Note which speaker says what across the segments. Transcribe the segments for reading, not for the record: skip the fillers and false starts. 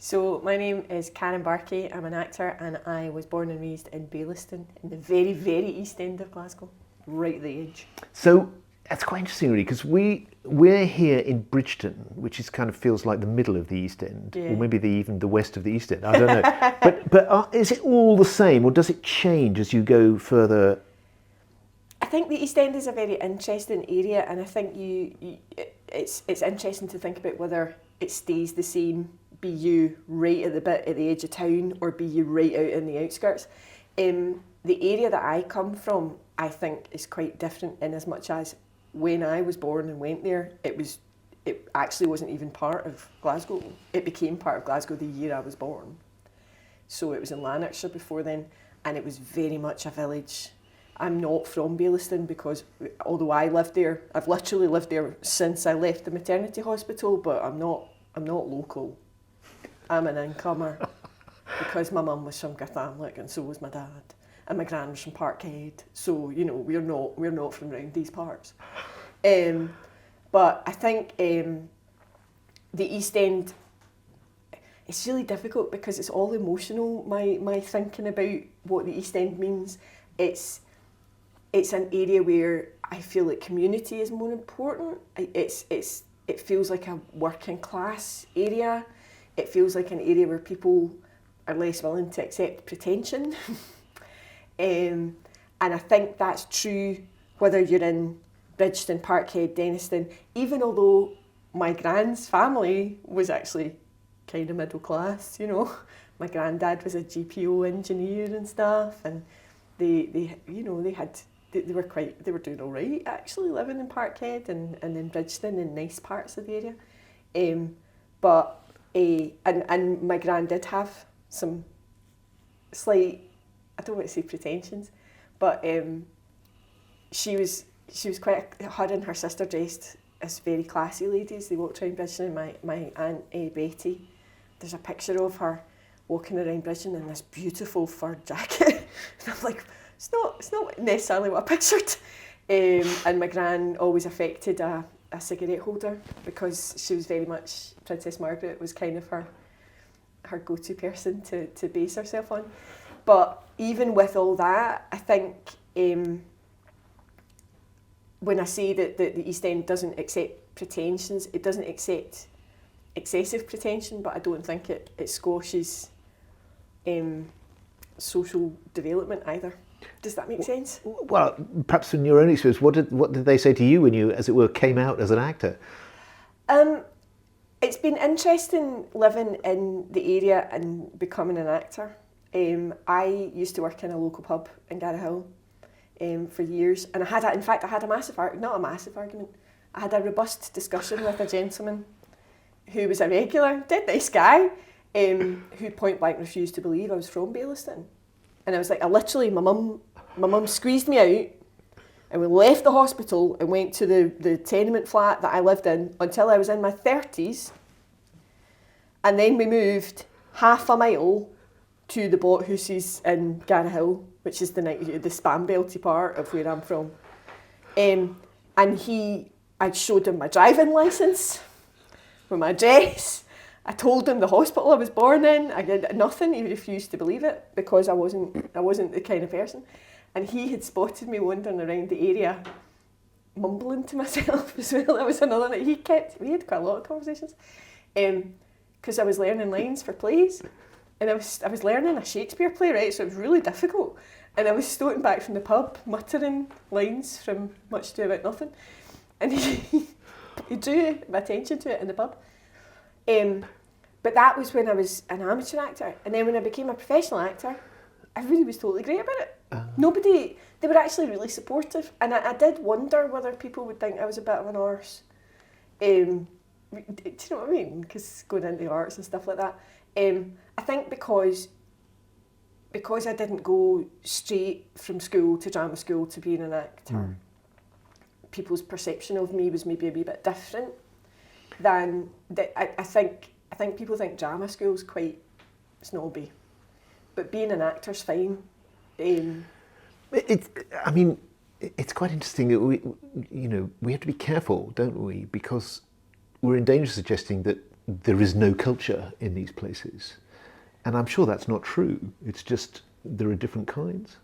Speaker 1: So my name is Karen Bartke. I'm an actor and I was born and raised in Baillieston in the very, very east end of Glasgow, right at the edge.
Speaker 2: So that's quite interesting, really, because we're here in Bridgeton, which is kind of feels like the middle of the East End,
Speaker 1: Yeah.
Speaker 2: or maybe even the west of the East End. I don't know. but is it all the same, or does it change as you go further?
Speaker 1: I think the East End is a very interesting area, and I think it's interesting to think about whether it stays the same, be you right at the bit at the edge of town, or be you right out in the outskirts. The area that I come from, I think, is quite different in as much as when I was born and went there, it actually wasn't even part of Glasgow. It became part of Glasgow the year I was born. So it was in Lanarkshire before then, and it was very much a village. I'm not from Baillieston because although I lived there, I've literally lived there since I left the maternity hospital, but I'm not local. I'm an incomer because my mum was from Garthamlock and so was my dad. And my gran was from Parkhead. So, you know, we're not from round these parts. But I think the East End, it's really difficult because it's all emotional, my thinking about what the East End means. It's an area where I feel like community is more important. It feels like a working class area. It feels like an area where people are less willing to accept pretension. And I think that's true whether you're in Bridgeton, Parkhead, Denniston, even although my gran's family was actually kind of middle class, you know. My granddad was a GPO engineer and stuff, and they were doing all right actually living in Parkhead and in Bridgeton in nice parts of the area. And my gran did have some slight, I don't want to say pretensions, but she was quite, her and her sister dressed as very classy ladies. They walked around Bridgeton, and my aunt Betty, there's a picture of her walking around Bridgeton in this beautiful fur jacket. And I'm like, it's not necessarily what I pictured. And my gran always affected a cigarette holder because she was very much, Princess Margaret was kind of her go-to person to base herself on. But even with all that, I think when I say that the East End doesn't accept pretensions, it doesn't accept excessive pretension, but I don't think it squashes social development either. Does that make sense?
Speaker 2: Well, perhaps from your own experience, what did they say to you when you, as it were, came out as an actor?
Speaker 1: It's been interesting living in the area and becoming an actor. I used to work in a local pub in Garrahill for years, and I had a massive argument. I had a robust discussion with a gentleman who was a regular, dead nice guy, who point blank refused to believe I was from Baillieston. And I was like, my mum squeezed me out, and we left the hospital and went to the tenement flat that I lived in until I was in my 30s. And then we moved half a mile to the Blockhouse in Garrahill, which is the spam belty part of where I'm from. And I showed him my driving licence with my address. I told him the hospital I was born in. I did nothing. He refused to believe it because I wasn't the kind of person. And he had spotted me wandering around the area, mumbling to myself as well. That was another night. We had quite a lot of conversations, because I was learning lines for plays, and I was learning a Shakespeare play, right? So it was really difficult. And I was stoating back from the pub, muttering lines from Much Ado About Nothing, and he drew my attention to it in the pub. But that was when I was an amateur actor, and then when I became a professional actor, everybody was totally great about it. They were actually really supportive, and I did wonder whether people would think I was a bit of an arse. Do you know what I mean? Because going into the arts and stuff like that. I think because I didn't go straight from school to drama school to being an actor, people's perception of me was maybe a wee bit different than I think people think drama school's quite snobby, but being an actor's fine.
Speaker 2: It's quite interesting that we have to be careful, don't we? Because we're in danger of suggesting that there is no culture in these places. And I'm sure that's not true. It's just there are different kinds.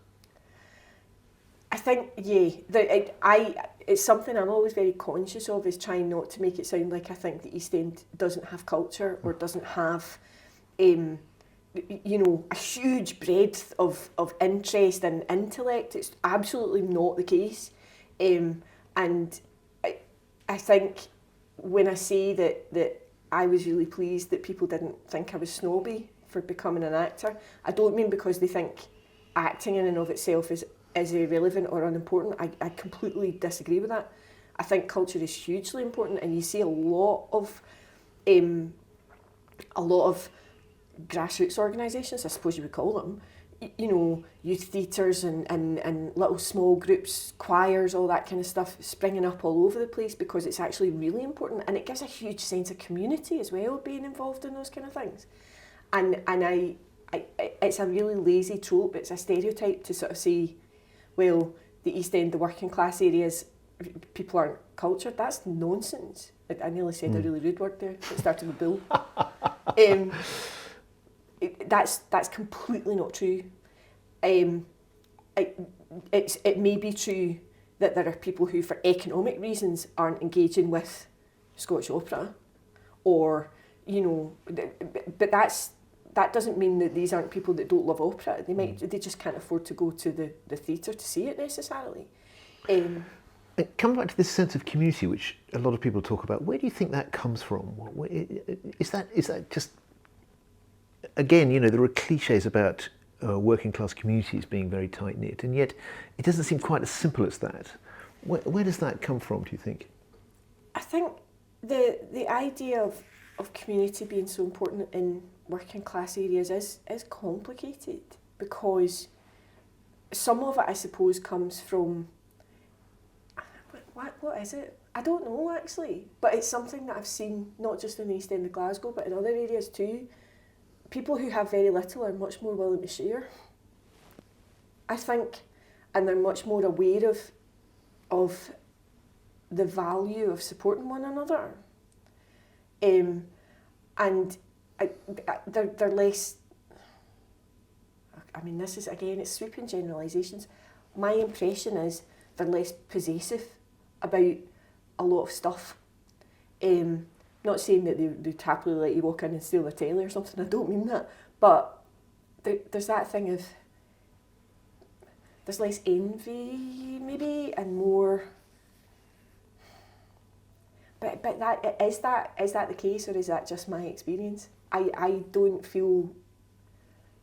Speaker 1: I think, it's something I'm always very conscious of, is trying not to make it sound like I think the East End doesn't have culture or doesn't have, a huge breadth of interest and intellect. It's absolutely not the case. And I think when I say that I was really pleased that people didn't think I was snobby for becoming an actor, I don't mean because they think acting in and of itself is irrelevant or unimportant. I completely disagree with that. I think culture is hugely important, and you see a lot of grassroots organisations, I suppose you would call them, youth theatres and little small groups, choirs, all that kind of stuff springing up all over the place, because it's actually really important, and it gives a huge sense of community as well, being involved in those kind of things. And I it's a really lazy trope, it's a stereotype to sort of say, well, the East End, the working class areas, people aren't cultured. That's nonsense. I nearly said a really rude word there. It started with bull. That's completely not true. It may be true that there are people who, for economic reasons, aren't engaging with Scottish opera, or but that doesn't mean that these aren't people that don't love opera. They just can't afford to go to the theatre to see it necessarily.
Speaker 2: Coming back to this sense of community, which a lot of people talk about, where do you think that comes from? Is that just, again, there are cliches about working class communities being very tight knit, and yet it doesn't seem quite as simple as that. Where does that come from, do you think?
Speaker 1: I think the idea of community being so important in working class areas is complicated, because some of it, I suppose, comes from, what is it? I don't know actually, but it's something that I've seen not just in the East End of Glasgow but in other areas too. People who have very little are much more willing to share, I think, and they're much more aware of the value of supporting one another. And they're less, I mean, this is, again, it's sweeping generalisations. My impression is they're less possessive about a lot of stuff. Not saying that they'd happily let you walk in and steal their telly or something, I don't mean that. But there's that thing of, there's less envy, maybe, and more. But is that the case, or is that just my experience? I don't feel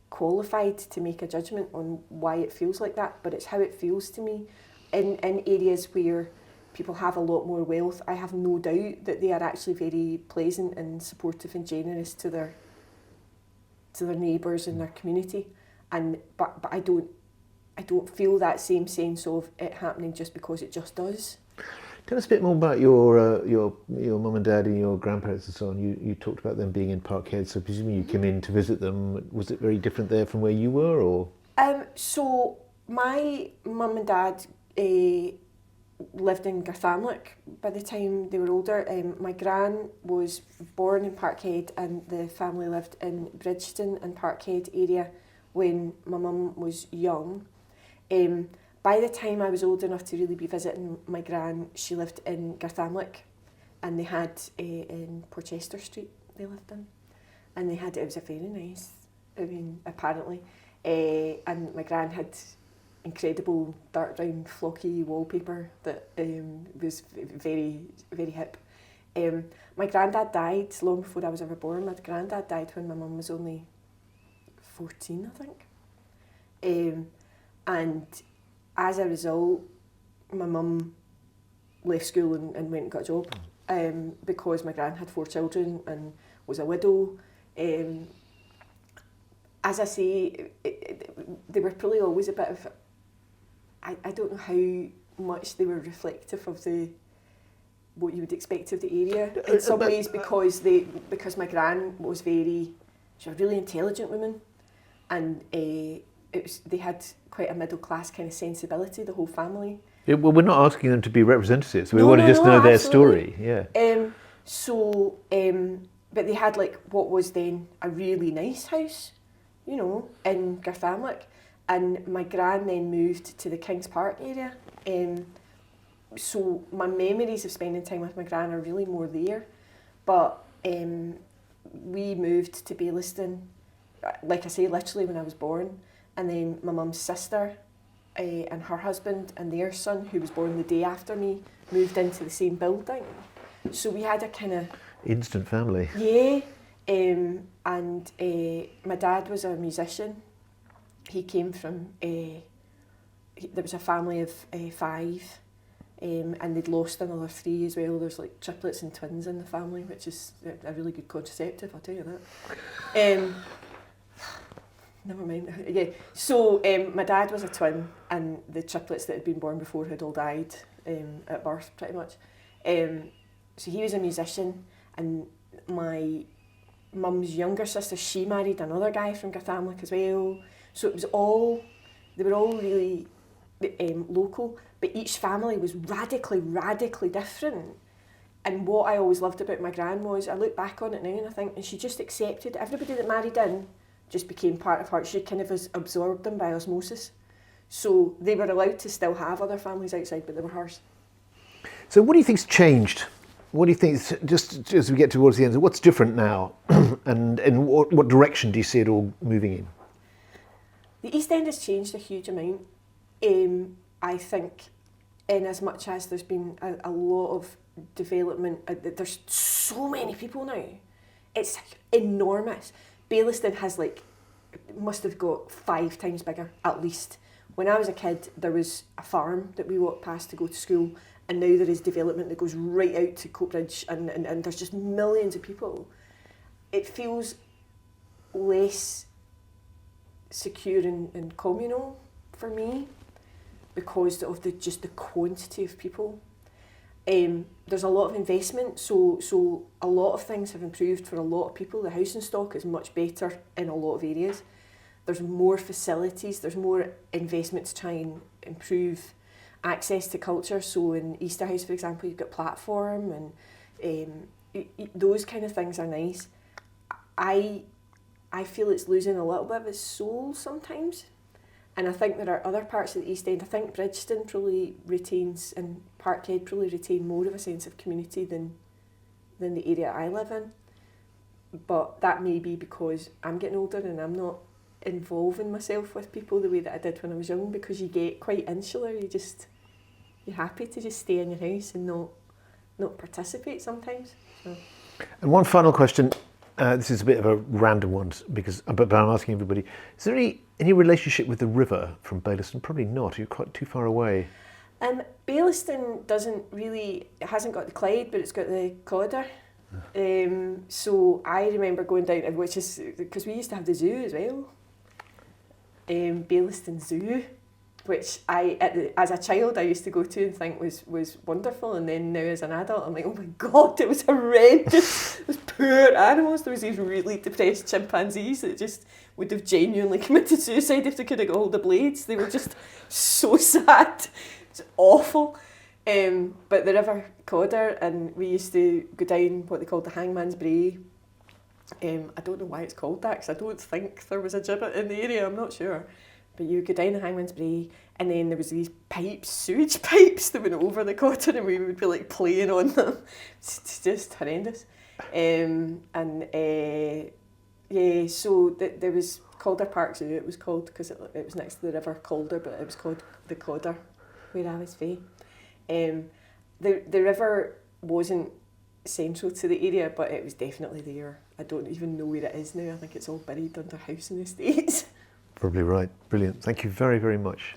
Speaker 1: qualified to make a judgment on why it feels like that, but it's how it feels to me. In areas where people have a lot more wealth, I have no doubt that they are actually very pleasant and supportive and generous to their neighbours and their community. But I don't feel that same sense of it happening just because it just does.
Speaker 2: Tell us a bit more about your mum and dad and your grandparents and so on. You talked about them being in Parkhead, so presumably you came in to visit them. Was it very different there from where you were, or?
Speaker 1: So my mum and dad lived in Garthamlock by the time they were older. My gran was born in Parkhead, and the family lived in Bridgeton and Parkhead area when my mum was young. By the time I was old enough to really be visiting my gran, she lived in Garthamlock, and they had in Porchester Street they lived in, and it was a very nice, I mean, apparently, and my gran had incredible dark brown flocky wallpaper that was very, very hip. My granddad died long before I was ever born. My granddad died when my mum was only 14, I think. And as a result, my mum left school and went and got a job, because my gran had 4 children and was a widow. As I say, they were probably always a bit of, I don't know how much they were reflective of what you would expect of the area in some ways, because my gran was she was a really intelligent woman, and they had quite a middle class kind of sensibility, the whole family.
Speaker 2: Yeah, well, we're not asking them to be representatives. We want to just know their story. Yeah.
Speaker 1: but they had like what was then a really nice house, you know, in Garthamlock. And my gran then moved to the Kings Park area. So my memories of spending time with my gran are really more there. But we moved to Baillieston, like I say, literally when I was born. And then my mum's sister and her husband and their son, who was born the day after me, moved into the same building. So we had a kind of...
Speaker 2: Instant family.
Speaker 1: Yeah. And my dad was a musician. He came from... there was a family of 5. And they'd lost another 3 as well. There's like triplets and twins in the family, which is a really good contraceptive, I'll tell you that. Never mind. Yeah. So my dad was a twin, and the triplets that had been born before had all died at birth, pretty much. So he was a musician, and my mum's younger sister, she married another guy from Garthamlock as well. So it was all, they were all really local, but each family was radically different. And what I always loved about my gran was, I look back on it now and I think, and she just accepted everybody that married in, just became part of her. She kind of absorbed them by osmosis. So they were allowed to still have other families outside, but they were hers.
Speaker 2: So what do you think's changed? What do you think, just as we get towards the end, what's different now? and what direction do you see it all moving in?
Speaker 1: The East End has changed a huge amount. I think in as much as there's been a lot of development, there's so many people now. It's enormous. Baillieston has must have got 5 times bigger, at least. When I was a kid, there was a farm that we walked past to go to school, and now there is development that goes right out to Coatbridge, and there's just millions of people. It feels less secure and communal for me because of the quantity of people. There's a lot of investment, so a lot of things have improved for a lot of people. The housing stock is much better in a lot of areas. There's more facilities, there's more investment to try and improve access to culture. So in Easterhouse, for example, you've got platform, and those kind of things are nice. I feel it's losing a little bit of its soul sometimes. And I think there are other parts of the East End. I think Bridgeton probably retains, and Parkhead probably retain more of a sense of community than the area I live in. But that may be because I'm getting older and I'm not involving myself with people the way that I did when I was young, because you get quite insular. You're happy to just stay in your house and not participate sometimes. So.
Speaker 2: And one final question. This is a bit of a random one, but I'm asking everybody: is there any relationship with the river from Baillieston? Probably not. You're quite too far away.
Speaker 1: Baillieston it hasn't got the Clyde, but it's got the Codder. So I remember going down, which is because we used to have the zoo as well. Baillieston Zoo, which as a child I used to go to and think was wonderful, and then now as an adult I'm like, oh my god, it was horrendous. Those poor animals. There was these really depressed chimpanzees that just would have genuinely committed suicide if they could have got hold of blades. They were just so sad. It's awful. But the River Codder, and we used to go down what they called the Hangman's Brae. I don't know why it's called that, because I don't think there was a gibbet in the area, I'm not sure. But you would go down the Hangman's Brae, and then there was these pipes, sewage pipes that went over the Codder, and we would be playing on them. It's just horrendous. So there was Calder Park Zoo, it was called, because it was next to the River Calder, but it was called the Codder, where I was fae. The river wasn't central to the area, but it was definitely there. I don't even know where it is now. I think it's all buried under housing estates.
Speaker 2: Probably right. Brilliant. Thank you very, very much.